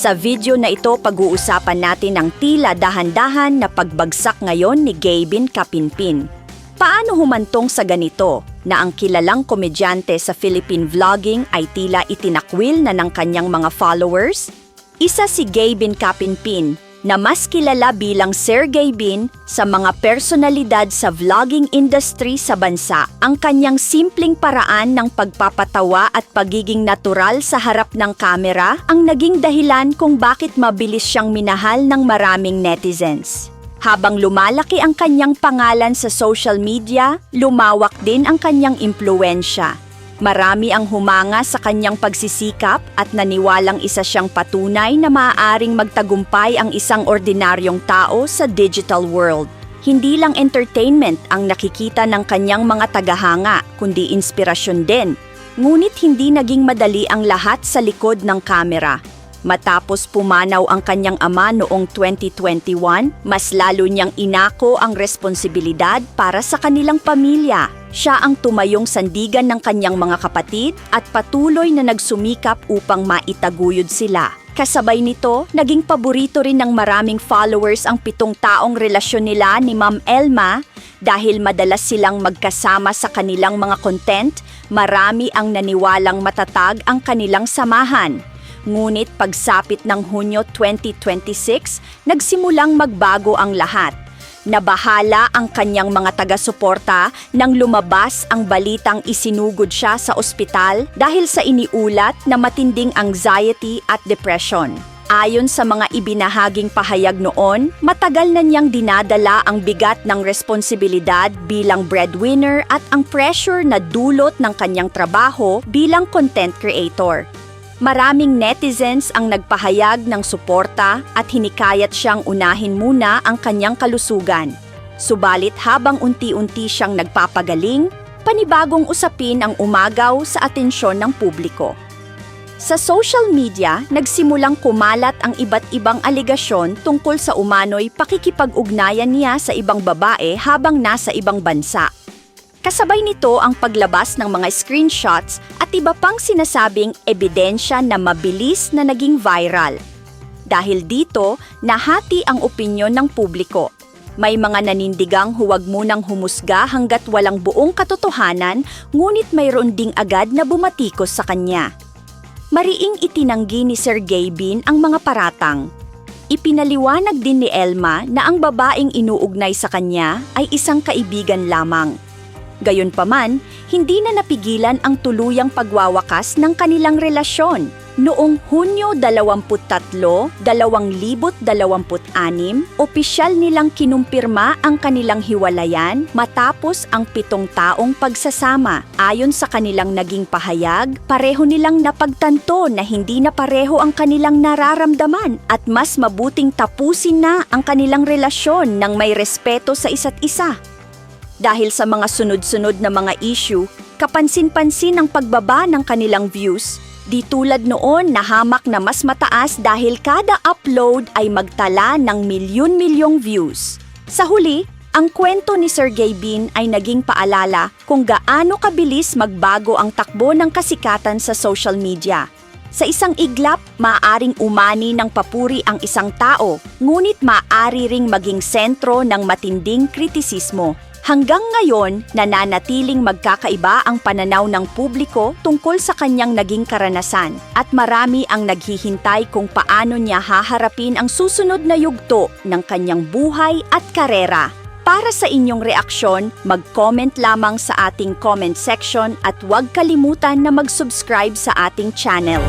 Sa video na ito, pag-uusapan natin ang tila dahan-dahan na pagbagsak ngayon ni Gabin Kapinpin. Paano humantong sa ganito na ang kilalang komedyante sa Philippine vlogging ay tila itinakwil na ng kanyang mga followers? Isa si Gabin Kapinpin na mas kilala bilang Sir Gabin sa mga personalidad sa vlogging industry sa bansa. Ang kanyang simpleng paraan ng pagpapatawa at pagiging natural sa harap ng kamera ang naging dahilan kung bakit mabilis siyang minahal ng maraming netizens. Habang lumalaki ang kanyang pangalan sa social media, lumawak din ang kanyang impluwensya. Marami ang humanga sa kanyang pagsisikap at naniwalang isa siyang patunay na maaaring magtagumpay ang isang ordinaryong tao sa digital world. Hindi lang entertainment ang nakikita ng kanyang mga tagahanga, kundi inspirasyon din. Ngunit hindi naging madali ang lahat sa likod ng kamera. Matapos pumanaw ang kanyang ama noong 2021, mas lalo niyang inako ang responsibilidad para sa kanilang pamilya. Siya ang tumayong sandigan ng kanyang mga kapatid at patuloy na nagsumikap upang maitaguyod sila. Kasabay nito, naging paborito rin ng maraming followers ang 7 taong relasyon nila ni Ma'am Elma dahil madalas silang magkasama sa kanilang mga content. Marami ang naniwalang matatag ang kanilang samahan. Ngunit pagsapit ng Hunyo 2026, nagsimulang magbago ang lahat. Nabahala ang kanyang mga taga-suporta nang lumabas ang balitang isinugod siya sa ospital dahil sa iniulat na matinding anxiety at depression. Ayon sa mga ibinahaging pahayag noon, matagal na niyang dinadala ang bigat ng responsibilidad bilang breadwinner at ang pressure na dulot ng kanyang trabaho bilang content creator. Maraming netizens ang nagpahayag ng suporta at hinikayat siyang unahin muna ang kanyang kalusugan. Subalit habang unti-unti siyang nagpapagaling, panibagong usapin ang umagaw sa atensyon ng publiko. Sa social media, nagsimulang kumalat ang iba't ibang aligasyon tungkol sa umano'y pakikipag-ugnayan niya sa ibang babae habang nasa ibang bansa. Kasabay nito ang paglabas ng mga screenshots at iba pang sinasabing ebidensya na mabilis na naging viral. Dahil dito, nahati ang opinyon ng publiko. May mga nanindigang huwag munang humusga hanggat walang buong katotohanan, ngunit mayroon ding agad na bumatikos sa kanya. Mariing itinanggi ni Sir Gabin ang mga paratang. Ipinaliwanag din ni Elma na ang babaeng inuugnay sa kanya ay isang kaibigan lamang. Gayunpaman, hindi na napigilan ang tuluyang pagwawakas ng kanilang relasyon. Noong Hunyo 23, 2026, opisyal nilang kinumpirma ang kanilang hiwalayan matapos ang 7 taong pagsasama. Ayon sa kanilang naging pahayag, pareho nilang napagtanto na hindi na pareho ang kanilang nararamdaman at mas mabuting tapusin na ang kanilang relasyon ng may respeto sa isa't isa. Dahil sa mga sunod-sunod na mga issue, kapansin-pansin ang pagbaba ng kanilang views. Di tulad noon na hamak na mas mataas dahil kada upload ay magtala ng milyon-milyong views. Sa huli, ang kwento ni Sir Gabin ay naging paalala kung gaano kabilis magbago ang takbo ng kasikatan sa social media. Sa isang iglap, maaaring umani ng papuri ang isang tao, ngunit maaari ring maging sentro ng matinding kritisismo. Hanggang ngayon, nananatiling magkakaiba ang pananaw ng publiko tungkol sa kanyang naging karanasan at marami ang naghihintay kung paano niya haharapin ang susunod na yugto ng kanyang buhay at karera. Para sa inyong reaksyon, mag-comment lamang sa ating comment section at huwag kalimutan na mag-subscribe sa ating channel.